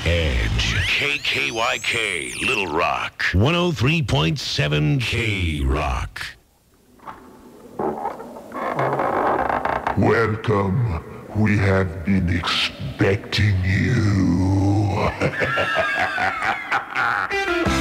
Edge. KKYK, Little Rock. 103.7 K-Rock. Welcome. We have been expecting you.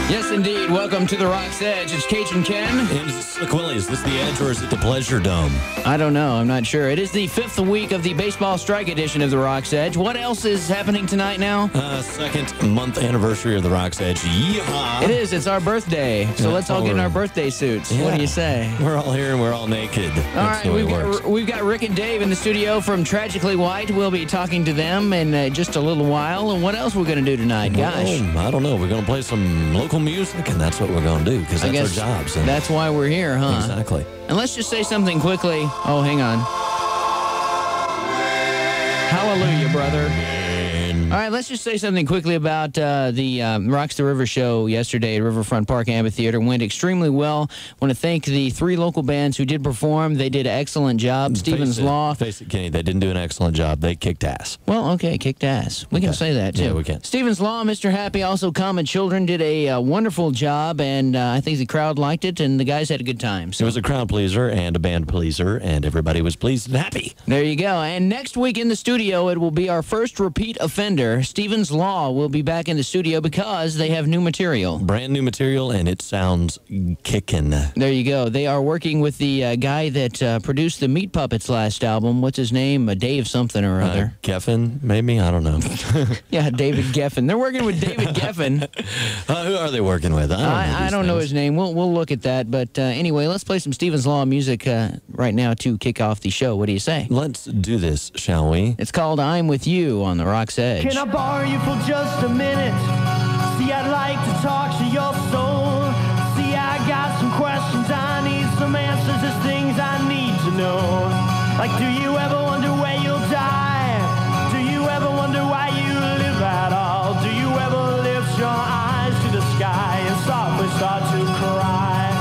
Yes, indeed. Welcome to the Rock's Edge. It's Cajun Ken. And is this, look, Willie, is this the Edge or is it the Pleasure Dome? I don't know. I'm not sure. It is the 5th week of the baseball strike edition of the Rock's Edge. What else is happening tonight now? Second month anniversary of the Rock's Edge. Yeehaw! It is. It's our birthday. So let's all get in our birthday suits. Yeah. What do you say? We're all here and we're all naked. All That's right. the way it works. We've got Rick and Dave in the studio from Tragikly White. We'll be talking to them in just a little while. And what else we're going to do tonight? Gosh. Well, I don't know. We're going to play some local music, and that's what we're going to do, because that's our jobs. And that's why we're here, huh? Exactly. And let's just say something quickly. Oh, hang on. Hallelujah, brother. All right, let's just say something quickly about the Rocks the River show yesterday at Riverfront Park Amphitheater. Went extremely well. Want to thank the 3 local bands who did perform. They did an excellent job. Stevens Law. Face it, Kenny, they didn't do an excellent job. They kicked ass. Well, okay, kicked ass. We can say that, too. Yeah, we can. Stevens Law, Mr. Happy, also Common Children did a wonderful job, and I think the crowd liked it, and the guys had a good time. So. It was a crowd pleaser and a band pleaser, and everybody was pleased and happy. There you go. And next week in the studio, it will be our first repeat offender. Stevens Law will be back in the studio because they have new material. Brand new material, and it sounds kickin'. There you go. They are working with the guy that produced the Meat Puppets last album. What's his name? Dave something or other. Geffen, maybe? I don't know. Yeah, David Geffen. They're working with David Geffen. Who are they working with? I don't know his name. We'll look at that. But anyway, let's play some Stevens Law music right now to kick off the show. What do you say? Let's do this, shall we? It's called I'm With You on the Rock's Edge. Can I borrow you for just a minute? See, I'd like to talk to your soul. See, I got some questions, I need some answers. There's things I need to know. Like, do you ever wonder where you'll die? Do you ever wonder why you live at all? Do you ever lift your eyes to the sky and softly start to cry?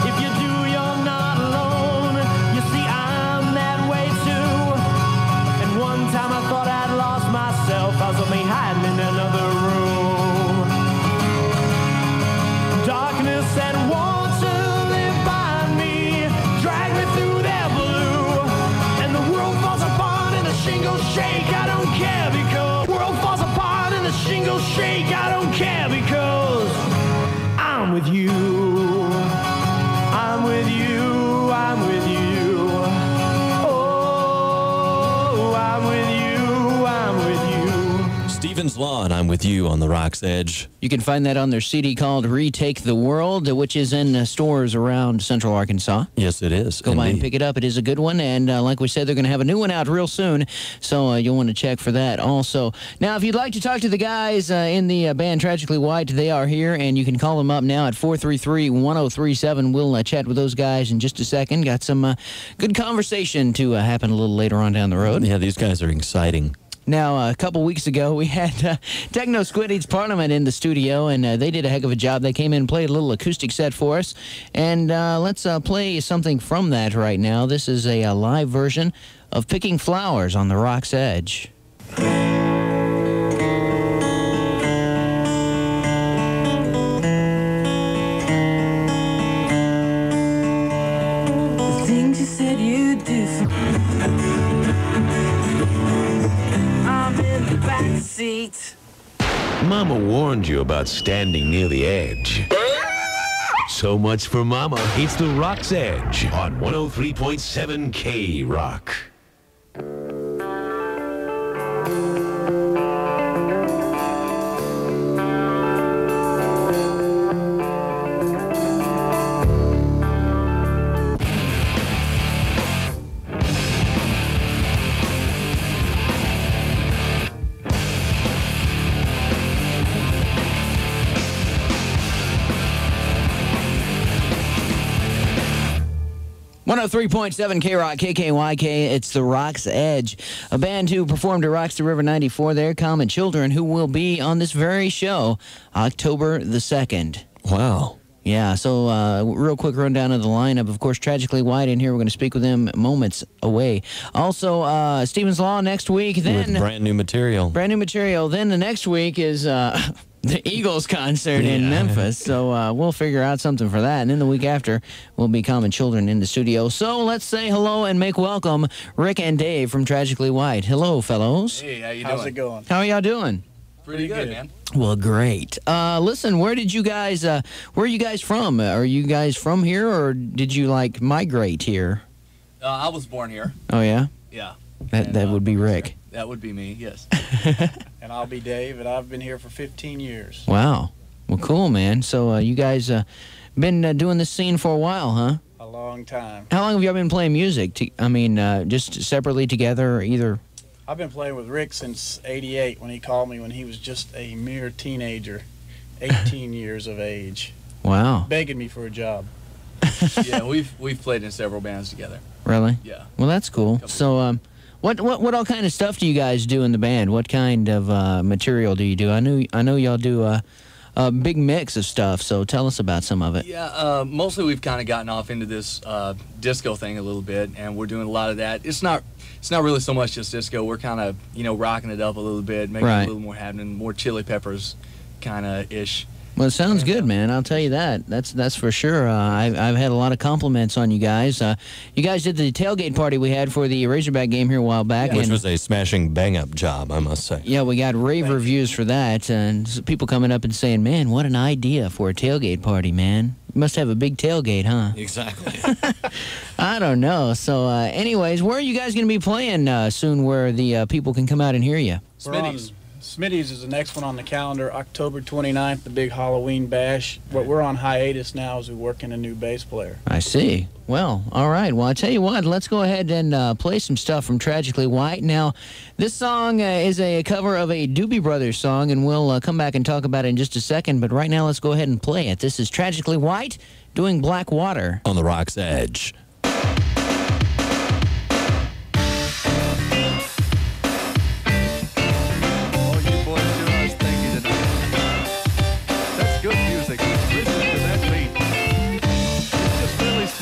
If you do, you're not alone. You see, I'm that way too. And one time I thought I'd lost myself. I was only hiding in another room. Darkness and water live by me, drag me through their blue. And the world falls apart and the shingles shake. I don't care because world falls apart and the shingles shake. I don't care because I'm with you. I'm with you. I'm with you. Oh, I'm with you. I'm with you. Stevens Law, and I'm with you on the Rock's Edge. You can find that on their CD called Retake the World, which is in stores around Central Arkansas. Yes, it is. Go by and pick it up. It is a good one. And like we said, they're going to have a new one out real soon. So you'll want to check for that also. Now, if you'd like to talk to the guys in the band Tragikly White, they are here. And you can call them up now at 433-1037. We'll chat with those guys in just a second. Got some good conversation to happen a little later on down the road. Yeah, these guys are exciting. Now, a couple weeks ago, we had Techno Squid Eats Parliament in the studio, and they did a heck of a job. They came in and played a little acoustic set for us. And let's play something from that right now. This is a live version of Picking Flowers on the Rock's Edge. The things you said you'd do for seat. Mama warned you about standing near the edge. So much for Mama. It's the Rock's Edge on 103.7 K-Rock. One 103.7 K-Rock, KKYK, it's the Rock's Edge, a band who performed at Rocks the River 94. They're Common Children, who will be on this very show October the 2nd. Wow. Yeah, so real quick rundown of the lineup. Of course, Tragically White in here. We're going to speak with them moments away. Also, Stephen's Law next week. Then with brand new material. Brand new material. Then the next week is the Eagles concert in Memphis. So we'll figure out something for that. And then the week after will be Common Children in the studio. So let's say hello and make welcome Rick and Dave from Tragically White. Hello, fellows. Hey, how you doing? How's it going? How are y'all doing? Pretty good, man. Well, great. Listen, where are you guys from? Are you guys from here, or did you, migrate here? I was born here. Oh, yeah? Yeah. That would be Rick. That would be me, yes. And I'll be Dave, and I've been here for 15 years. Wow. Well, cool, man. So you guys been doing this scene for a while, huh? A long time. How long have y'all been playing music? Just separately together, or either? I've been playing with Rick since '88 when he called me when he was just a mere teenager, 18 years of age. Wow. Begging me for a job. Yeah, we've played in several bands together. Really? Yeah. Well, that's cool. So what all kind of stuff do you guys do in the band? What kind of material do you do? I know y'all do a big mix of stuff, so tell us about some of it. Yeah, mostly we've kind of gotten off into this disco thing a little bit, and we're doing a lot of that. It's not really so much just disco. We're kind of, rocking it up a little bit, making it a little more happening, more Chili Peppers kind of ish. Well, it sounds good, man. I'll tell you that. That's for sure. I've had a lot of compliments on you guys. You guys did the tailgate party we had for the Razorback game here a while back. Which was a smashing bang-up job, I must say. Yeah, we got rave reviews for that, and people coming up and saying, man, what an idea for a tailgate party, man. You must have a big tailgate, huh? Exactly. I don't know. So, anyways, where are you guys going to be playing soon where the people can come out and hear you? Smitty's. Smitty's is the next one on the calendar, October 29th, the big Halloween bash. But we're on hiatus now as we work in a new bass player. I see. Well, all right. Well, I tell you what, let's go ahead and play some stuff from Tragically White. Now, this song is a cover of a Doobie Brothers song, and we'll come back and talk about it in just a second. But right now, let's go ahead and play it. This is Tragically White doing Blackwater. On the Rock's Edge.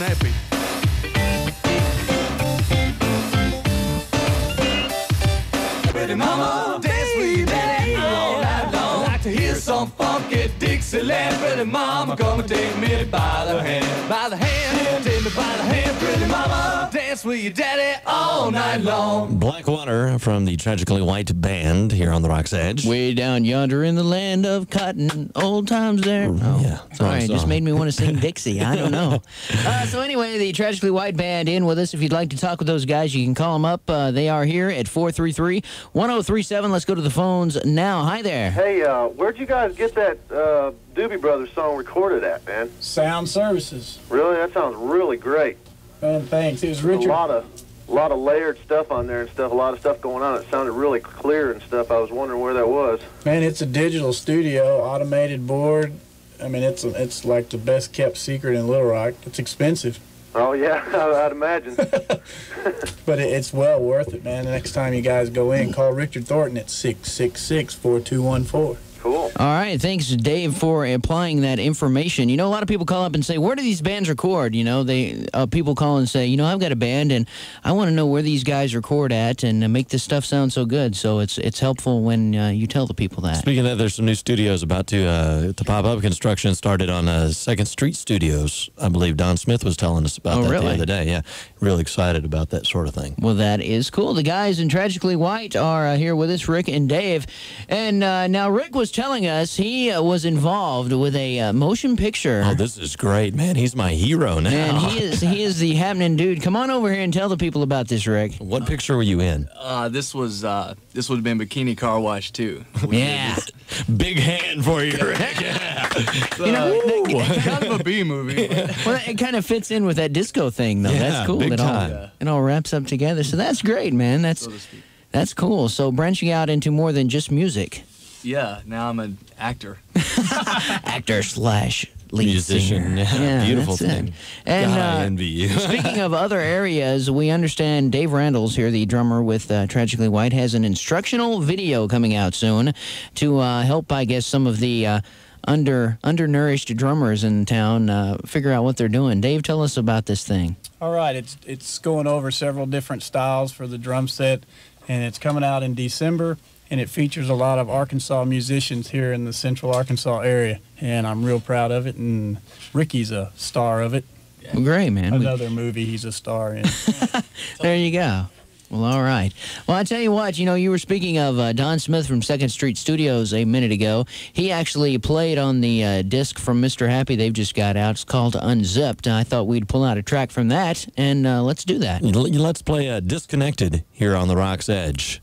Snappy. Pretty mama, dance with your daddy all night long. Like to hear some funky Dixieland. Pretty mama, come and take me by the hand. By the hand, take me by the hand. Pretty mama, dance with your daddy all night long. Blackwater from the Tragically White Band here on the Rock's Edge. Way down yonder in the land of cotton, old times there. Oh, yeah. Sorry, it just made me want to sing Dixie. I don't know. So anyway, the Tragically White Band in with us. If you'd like to talk with those guys, you can call them up. They are here at 433-1037. Let's go to the phones now. Hi there. Hey, where'd you guys get that Doobie Brothers song recorded at, man? Sound Services. Really? That sounds really great. Man, thanks. It was Richard. A lot of layered stuff on there and stuff. A lot of stuff going on. It sounded really clear and stuff. I was wondering where that was. Man, it's a digital studio, automated board. I mean, it's like the best kept secret in Little Rock. It's expensive. Oh, yeah, I'd imagine. But it's well worth it, man. The next time you guys go in, call Richard Thornton at 666-4214. Cool. All right. Thanks, Dave, for applying that information. You know, a lot of people call up and say, where do these bands record? You know, people call and say, I've got a band, and I want to know where these guys record at and make this stuff sound so good. So it's helpful when you tell the people that. Speaking of that, there's some new studios about to pop up. Construction started on 2nd Street Studios. I believe Don Smith was telling us about that the other day. Yeah, really excited about that sort of thing. Well, that is cool. The guys in Tragically White are here with us, Rick and Dave. And now Rick was telling us he was involved with a motion picture. Oh, this is great, man. He's my hero now. Man, he is the happening dude. Come on over here and tell the people about this, Rick. What picture were you in? This would have been Bikini Car Wash 2. Yeah. Big hand for you, Rick. Yeah. Kind of a B movie. Well, it kind of fits in with that disco thing, though. Yeah, that's cool. big It all wraps up together. So that's great, man. That's cool. So branching out into more than just music. Yeah, now I'm an actor. Actor slash lead musician. singer. Yeah, beautiful that's thing. it. And God, I envy you. Speaking of other areas, we understand Dave Randall's here, the drummer with Tragically White, has an instructional video coming out soon to help, I guess, some of the undernourished drummers in town figure out what they're doing. Dave, tell us about this thing. All right, it's going over several different styles for the drum set, and it's coming out in December, and it features a lot of Arkansas musicians here in the central Arkansas area, and I'm real proud of it, and Ricky's a star of it. Well, great, man. Another movie he's a star in. There you go. Well, all right. Well, I tell you what, you were speaking of Don Smith from 2nd Street Studios a minute ago. He actually played on the disc from Mr. Happy they've just got out. It's called Unzipped. I thought we'd pull out a track from that, and let's do that. Let's play Disconnected here on the Rock's Edge.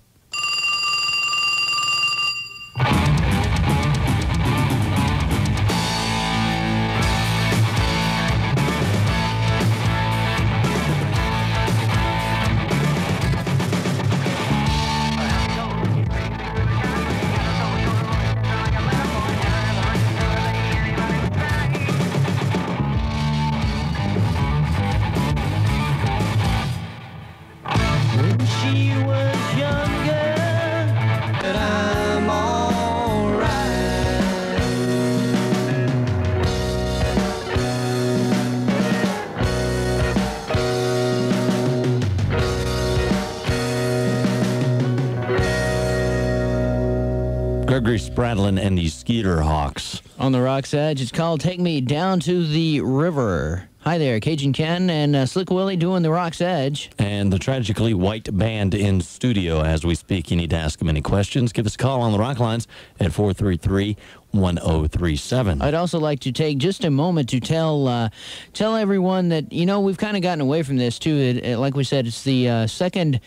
Spradlin and the Skeeterhawks. On the Rock's Edge, it's called Take Me Down to the River. Hi there, Cajun Ken and Slick Willie doing the Rock's Edge. And the Tragically White Band in studio as we speak. You need to ask them any questions. Give us a call on the Rock Lines at 433-1037. I'd also like to take just a moment to tell everyone that, we've kind of gotten away from this, too. Like we said, it's the second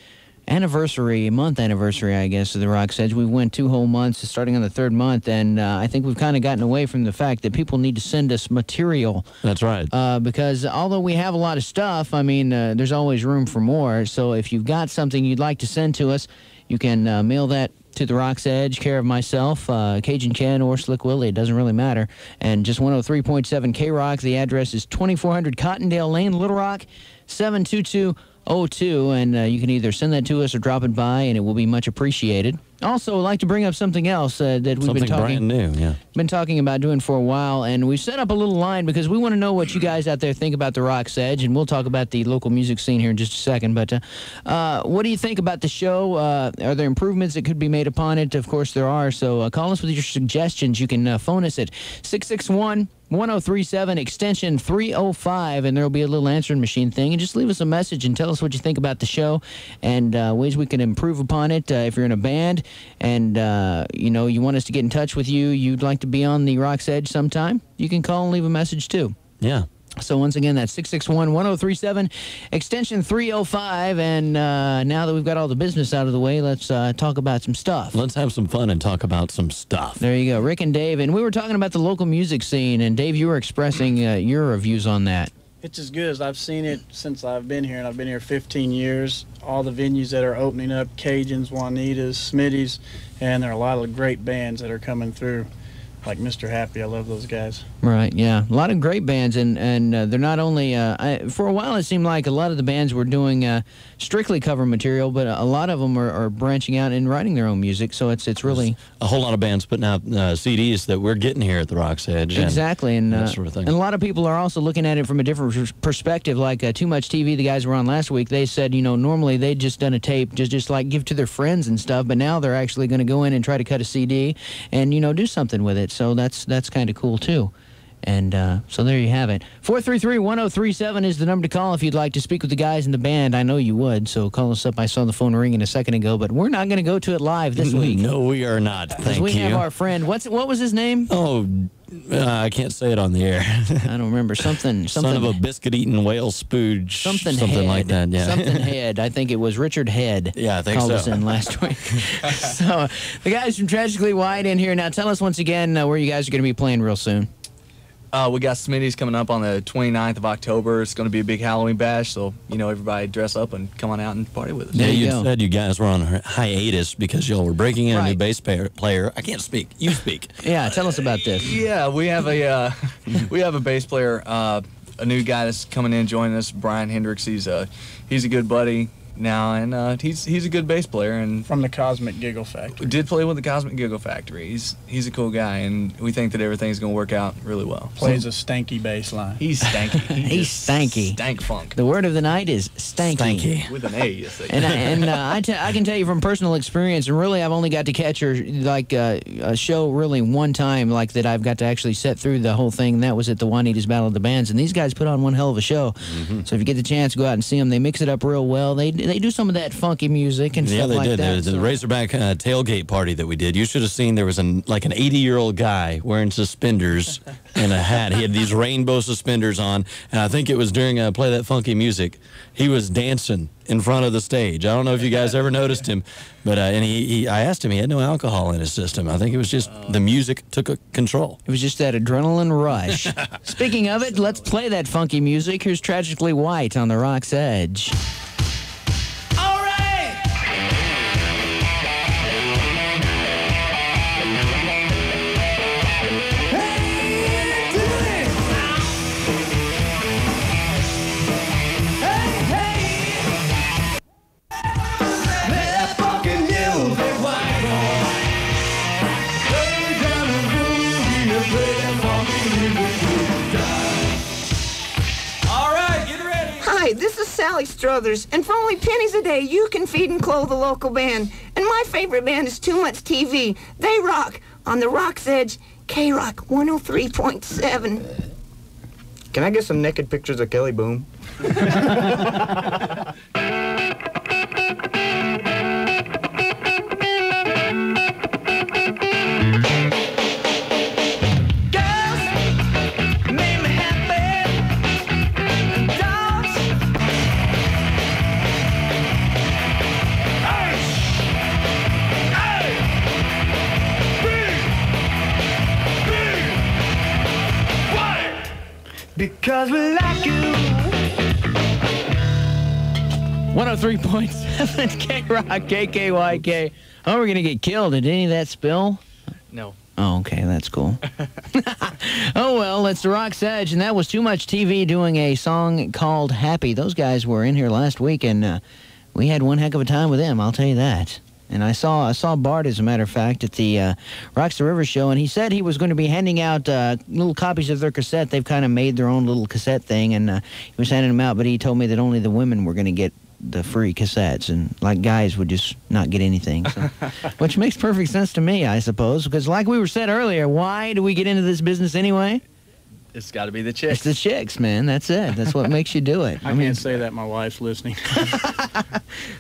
month anniversary, I guess, of the Rock's Edge. We went 2 whole months, starting on the 3rd month, and I think we've kind of gotten away from the fact that people need to send us material. That's right. Because although we have a lot of stuff, there's always room for more. So if you've got something you'd like to send to us, you can mail that to the Rock's Edge, care of myself, Cajun Ken, or Slick Willie. It doesn't really matter. And just 103.7 K-Rock. The address is 2400 Cottondale Lane, Little Rock, 72202, and you can either send that to us or drop it by, and it will be much appreciated. Also, I'd like to bring up something else that we've been talking about doing for a while, and we've set up a little line because we want to know what you guys out there think about the Rock's Edge, and we'll talk about the local music scene here in just a second. But what do you think about the show? Are there improvements that could be made upon it? Of course there are, so call us with your suggestions. You can phone us at 661-1037, extension 305, and there will be a little answering machine thing. And just leave us a message and tell us what you think about the show and ways we can improve upon it. If you're in a band and, you want us to get in touch with you, you'd like to be on the Rock's Edge sometime, you can call and leave a message too. Yeah. So once again, that's 661-1037, extension 305. And now that we've got all the business out of the way, let's talk about some stuff. Let's have some fun and talk about some stuff. There you go. Rick and Dave. And we were talking about the local music scene. And Dave, you were expressing your views on that. It's as good as I've seen it since I've been here, and I've been here 15 years. All the venues that are opening up, Cajuns, Juanitas, Smitty's, and there are a lot of great bands that are coming through. Like Mr. Happy, I love those guys. Right, yeah. A lot of great bands, and they're not only... for a while, it seemed like a lot of the bands were doing strictly cover material, but a lot of them are branching out and writing their own music, so it's really... A whole lot of bands putting out CDs that we're getting here at the Rock's Edge. Exactly, and that sort of thing. And a lot of people are also looking at it from a different perspective, like Too Much TV, the guys were on last week, they said, normally they'd just done a tape, just like give to their friends and stuff, but now they're actually going to go in and try to cut a CD and, do something with it. So that's kind of cool, too. And so there you have it. 433-1037 is the number to call if you'd like to speak with the guys in the band. I know you would, so call us up. I saw the phone ringing a second ago, but we're not going to go to it live this week. No, we are not. Thank you. We have our friend. What was his name? Oh, I can't say it on the air. I don't remember. Something. Son of a biscuit-eating whale spooge. Something like that, yeah. Something Head. I think it was Richard Head. Yeah, I think called us in last week. So the guys from Tragically White in here. Now tell us once again where you guys are going to be playing real soon. We got Smitty's coming up on the 29th of October. It's going to be a big Halloween bash, so, everybody dress up and come on out and party with us. Yeah, you said you guys were on hiatus because y'all were breaking in a new bass player. I can't speak. You speak. Yeah, tell us about this. Yeah, we have a bass player, a new guy that's coming in joining us, Brian Hendricks. He's a good buddy. now, and he's a good bass player. And from the Cosmic Giggle Factory. Did play with the Cosmic Giggle Factory. He's a cool guy, and we think that everything's going to work out really well. Plays a stanky bass line. He's stanky. He's stanky. Stank funk. The word of the night is stanky. With an A, you say. And I can tell you from personal experience, and really I've only got to catch her like a show really one time, like that I've got to actually sit through the whole thing. And that was at the Juanita's Battle of the Bands, and these guys put on one hell of a show. So if you get the chance, go out and see them. They mix it up real well. They do some of that funky music and stuff like that. Yeah, they did. The Razorback tailgate party that we did, you should have seen there was an 80-year-old guy wearing suspenders and a hat. He had these rainbow suspenders on, and I think it was during Play That Funky Music. He was dancing in front of the stage. I don't know if you guys ever noticed him, but and I asked him, he had no alcohol in his system. I think it was just the music took control. It was just that adrenaline rush. Speaking of it, let's play that funky music. Here's Tragically White on the Rock's Edge. Hi, this is Sally Struthers, and for only pennies a day, you can feed and clothe a local band. And my favorite band is Too Much TV. They rock on the Rock's Edge, KROK 103.7. Can I get some naked pictures of Kelly Boom? Because we like you. 103.7 KROK, KKYK. Oh, we're going to get killed. Did any of that spill? No. Oh, okay, that's cool. Oh, well, it's the Rock's Edge, and that was Too Much TV doing a song called Happy. Those guys were in here last week, and we had one heck of a time with them, I'll tell you that. And I saw Bart, as a matter of fact, at the Rocks the River show, and he said he was going to be handing out little copies of their cassette. They've kind of made their own little cassette thing, and he was handing them out, but he told me that only the women were going to get the free cassettes, and like guys would just not get anything. So. Which makes perfect sense to me, I suppose, because like we were said earlier, why do we get into this business anyway? It's got to be the chicks. It's the chicks, man. That's it. That's what makes you do it. I can't say that. My wife's listening.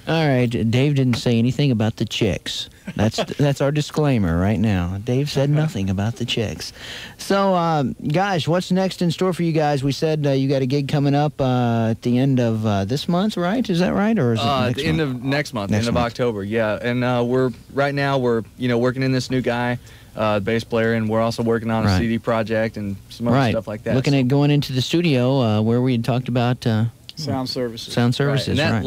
All right. Dave didn't say anything about the chicks. That's our disclaimer right now. Dave said nothing about the chicks. So, guys, what's next in store for you guys? We said you got a gig coming up at the end of this month, right? Is that right, or is it next the end of next month, end of October? Yeah, and we're working in this new guy. Bass player, and we're also working on a CD project and some other stuff like that. Looking at going into the studio where we had talked about sound services. Sound services, right. And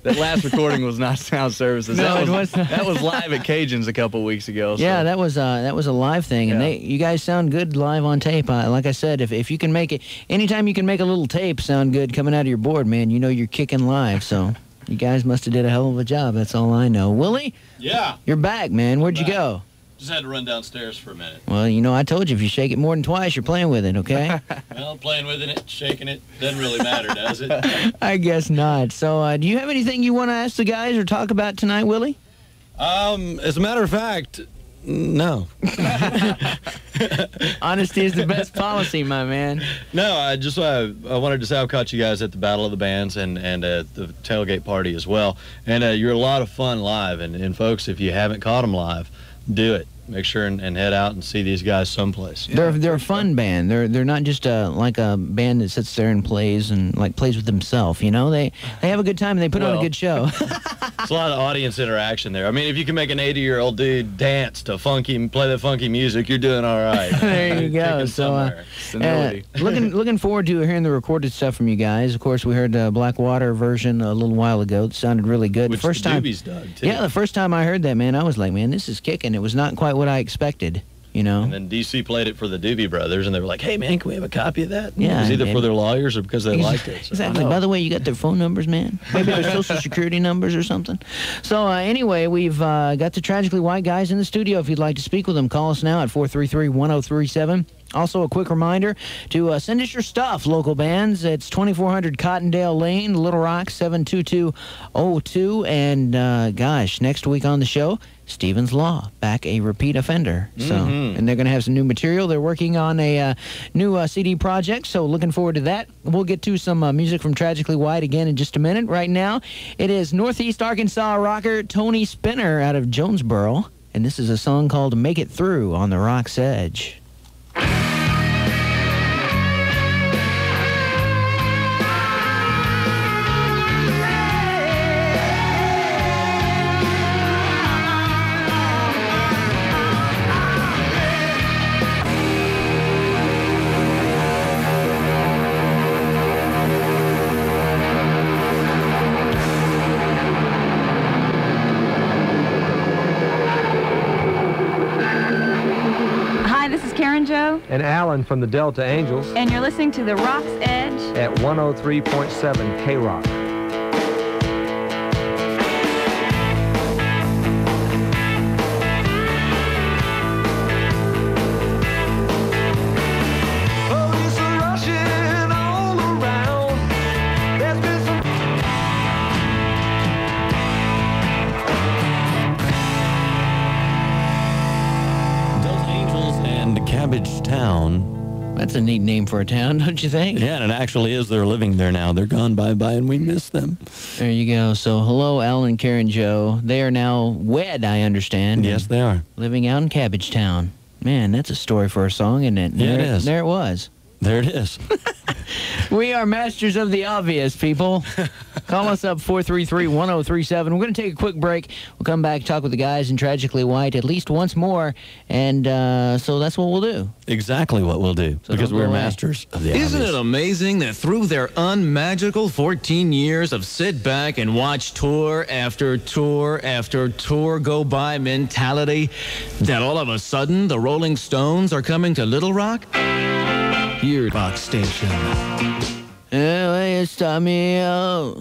that last recording was not sound services. No, it was not. That was live at Cajun's a couple weeks ago. Yeah, so. that was a live thing, and you guys sound good live on tape. Like I said, if you can make it, anytime you can make a little tape sound good coming out of your board, man, you know you're kicking live. So you guys must have did a hell of a job. That's all I know. Willie? Yeah. You're back, man. Where'd you go? Just had to run downstairs for a minute. Well, you know, I told you if you shake it more than twice, you're playing with it, okay? Well, playing with it, shaking it, doesn't really matter, does it? I guess not. So, do you have anything you want to ask the guys or talk about tonight, Willie? As a matter of fact, no. Honesty is the best policy, my man. No, I wanted to say I've caught you guys at the Battle of the Bands and at the tailgate party as well. And you're a lot of fun live. And folks, if you haven't caught them live, do it. Make sure and head out and see these guys someplace. They're a fun band. They're not just like a band that sits there and plays with themselves. You know, they have a good time and they put on a good show. It's a lot of audience interaction there. I mean, if you can make an 80-year-old dude dance to play that funky music, you're doing all right. There you go. So, looking forward to hearing the recorded stuff from you guys. Of course, we heard the Blackwater version a little while ago. It sounded really good. Which the first the time, Doobies dug, too. Yeah, the first time I heard that, man, I was like, man, this is kicking. It was not quite what I expected. you know. And then DC played it for the Doobie Brothers, and they were like, "Hey, man, can we have a copy of that?" Yeah, it was either for their lawyers or because they liked it. So. Exactly. By the way, you got their phone numbers, man? Maybe their social security numbers or something. So anyway, we've got the Tragically White guys in the studio. If you'd like to speak with them, call us now at 433-1037. Also, a quick reminder to send us your stuff, local bands. It's 2400 Cottondale Lane, Little Rock, 72202. And, gosh, next week on the show, Stephen's Law, back a repeat offender. So, and they're going to have some new material. They're working on a new CD project, so looking forward to that. We'll get to some music from Tragically White again in just a minute. Right now, it is Northeast Arkansas rocker Tony Spinner out of Jonesboro, and this is a song called Make It Through on the Rock's Edge. And Alan from the Delta Angels. And you're listening to The Rock's Edge at 103.7 K-Rock. Town. That's a neat name for a town, don't you think? Yeah, and it actually is. They're living there now. They're gone bye-bye, and we miss them. There you go. So, hello, Alan and Karen Joe. They are now wed, I understand. Yes, they are. Living out in Cabbage Town. Man, that's a story for a song, isn't it? Yeah, it is. There it was. There it is. We are masters of the obvious, people. Call us up, 433-1037. We're going to take a quick break. We'll come back, talk with the guys in Tragically White at least once more, and so that's what we'll do. Exactly what we'll do, so because we're masters of the obvious. Isn't it amazing that through their unmagical 14 years of sit back and watch tour after tour after tour go by mentality, that all of a sudden the Rolling Stones are coming to Little Rock? Your Rock station. It's Tommy out.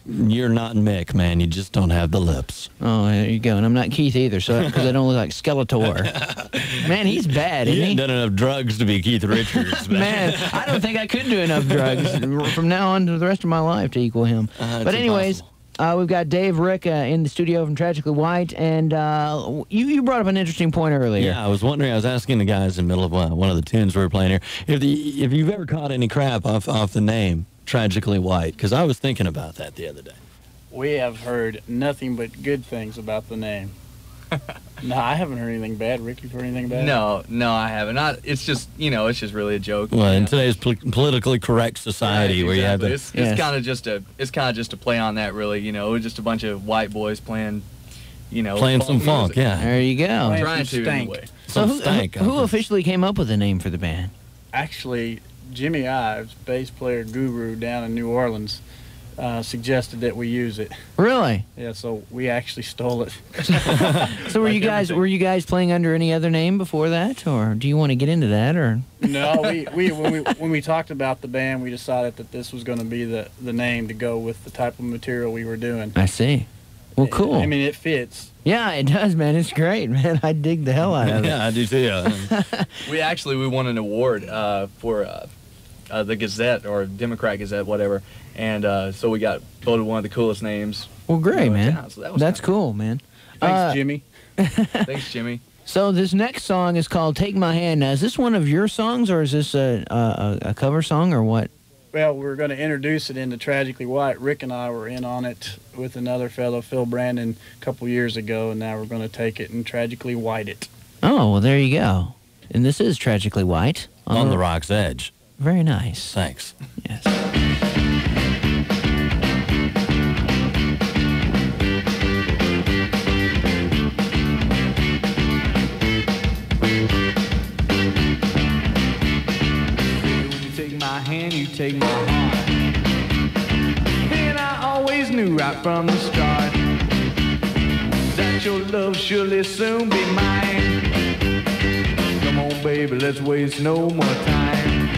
You're not Mick, man. You just don't have the lips. Oh, there you go. And I'm not Keith either, so because I don't look like Skeletor. Man, he's bad, isn't he? You ain't done enough drugs to be Keith Richards. Man, I don't think I could do enough drugs from now on to the rest of my life to equal him. But anyways, we've got Dave Rick in the studio from Tragically White, and you brought up an interesting point earlier. Yeah, I was asking the guys in the middle of one of the tunes we were playing here, if you've ever caught any crap off the name Tragically White, because I was thinking about that the other day. We have heard nothing but good things about the name. No, I haven't heard anything bad. Rick, you've heard anything bad? No, I haven't. It's just, it's just really a joke. Well, in today's politically correct society, where you have to, it's kind of just a play on that, really. We're just a bunch of white boys playing, playing some funk. Yeah, there you go. Trying to anyway. So who officially came up with the name for the band? Actually, Jimmy Ives, bass player guru down in New Orleans, suggested that we use it. Really? Yeah, so we actually stole it. So were you guys playing under any other name before that, or do you want to get into that, or? No, when we talked about the band, we decided that this was going to be the name to go with the type of material we were doing. I see. Well, cool. I mean, it fits. Yeah, it does, man. It's great, man. I dig the hell out of it. Yeah, I do too. We won an award for the Gazette, or Democrat Gazette, whatever, and so we got voted one of the coolest names. Well, great, man. Town, so that's cool, man. Thanks, Jimmy. Thanks, Jimmy. So this next song is called "Take My Hand." Now, is this one of your songs, or is this a cover song, or what? Well, we're going to introduce it into Tragically White. Rick and I were in on it with another fellow, Phil Brandon, a couple years ago, and now we're going to take it and Tragically White it. Oh, well, there you go. And this is Tragically White. On the Rock's Edge. Very nice. Thanks. Yes. You take my heart, and I always knew right from the start that your love surely soon be mine. No baby, let's waste no more time.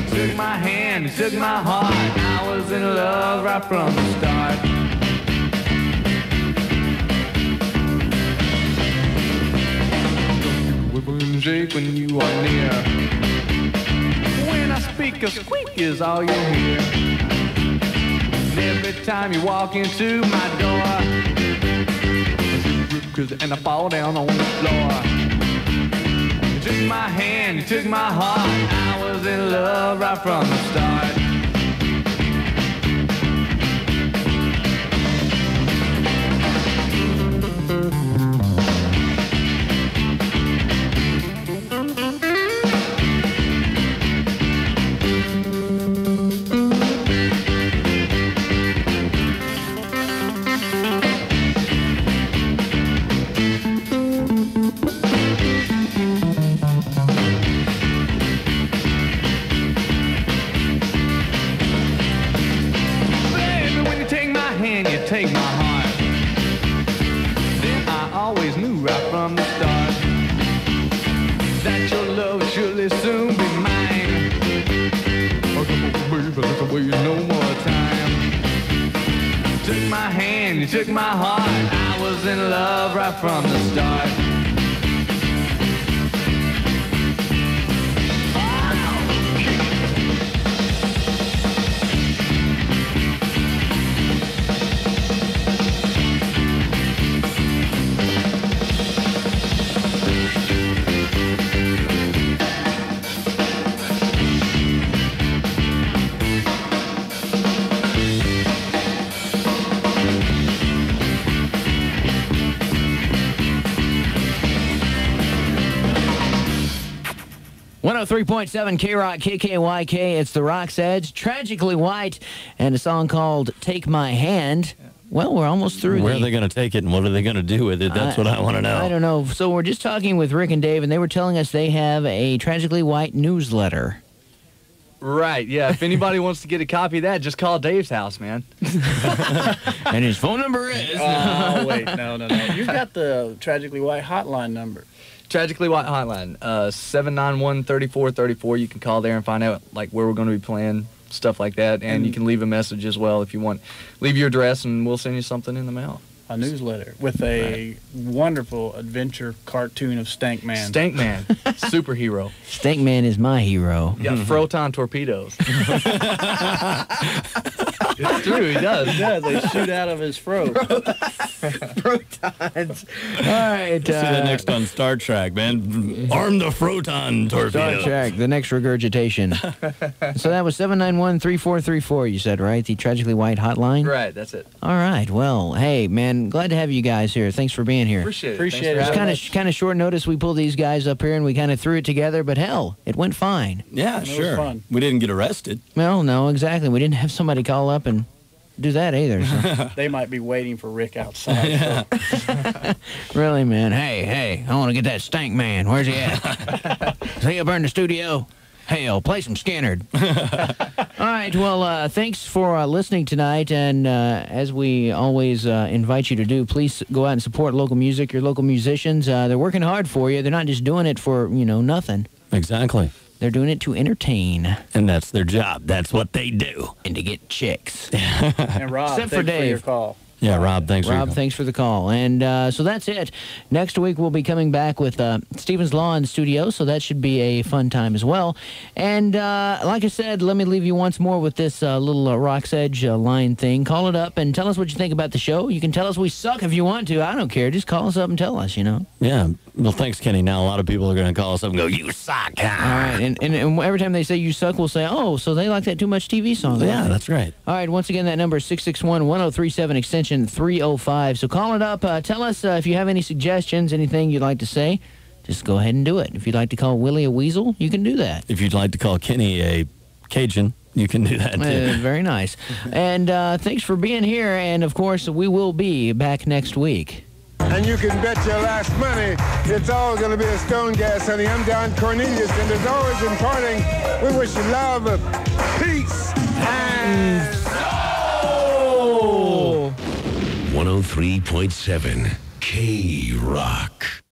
Took my hand, took my heart. I was in love right from the start. Wiggle and shake when you are near. When I speak, a squeak is all you hear. And every time you walk into my door, and I fall down on the floor. You took my hand, you took my heart. I was in love right from the start. Take my heart. Then I always knew right from the start that your love would surely soon be mine. Oh, come on, baby, let's waste no more time. Took my hand, you took my heart. I was in love right from the start. 103.7 K-Rock, KKYK. It's the Rock's Edge, Tragically White, and a song called Take My Hand. Well, we're almost through. Where are they going to take it, and what are they going to do with it? That's what I want to know. I don't know. So we're just talking with Rick and Dave, and they were telling us they have a Tragically White newsletter. Right, yeah. If anybody wants to get a copy of that, just call Dave's house, man. And his phone number is... Oh, wait, no. You've got the Tragically White hotline number. Tragically White hotline, 791-3434. You can call there and find out like where we're going to be playing, stuff like that. And you can leave a message as well if you want. Leave your address, and we'll send you something in the mail. A newsletter with a wonderful adventure cartoon of Stankman. Stankman, superhero. Stankman is my hero. Yeah, Froton torpedoes. It's true, he does. Yeah, they shoot out of his throat. Protons. All right. See that next on Star Trek, man. Arm the Froton torpedo. Star Trek, the next regurgitation. So that was 791-3434, you said, right? The Tragically White hotline? Right, that's it. All right. Well, hey, man, glad to have you guys here. Thanks for being here. Appreciate it. It's kind of short notice. We pulled these guys up here and we kind of threw it together, but hell, it went fine. Yeah, It sure. was fun. We didn't get arrested. Well, no, exactly. We didn't have somebody call up and do that either. So. They might be waiting for Rick outside. Really, man. Hey, I want to get that stank man. Where's he at? Is he up there in the studio? Hell, play some Skinnerd. All right, well, thanks for listening tonight, and as we always invite you to do, please go out and support local music, your local musicians. They're working hard for you. They're not just doing it for, nothing. Exactly. They're doing it to entertain. And that's their job. That's what they do. And to get chicks. And Rob, Except for thanks for Dave. your call. Yeah, Rob, thanks for your Rob, call. thanks for the call. And so that's it. Next week, we'll be coming back with Stephen's Law in the studio, so that should be a fun time as well. And like I said, let me leave you once more with this little Rock's Edge line thing. Call it up and tell us what you think about the show. You can tell us we suck if you want to. I don't care. Just call us up and tell us, Yeah. Well, thanks, Kenny. Now a lot of people are going to call us up and go, you suck. All right. And every time they say you suck, we'll say, oh, so they like that Too Much TV song. Yeah, that's right. All right. Once again, that number is 661-1037, extension 305. So call it up. Tell us if you have any suggestions, anything you'd like to say. Just go ahead and do it. If you'd like to call Willie a weasel, you can do that. If you'd like to call Kenny a Cajun, you can do that, too. Very nice. And thanks for being here. And, of course, we will be back next week. And you can bet your last money it's all going to be a stone gas, honey. I'm Don Cornelius, and as always in parting, we wish you love, peace, and soul. 103.7 K-Rock.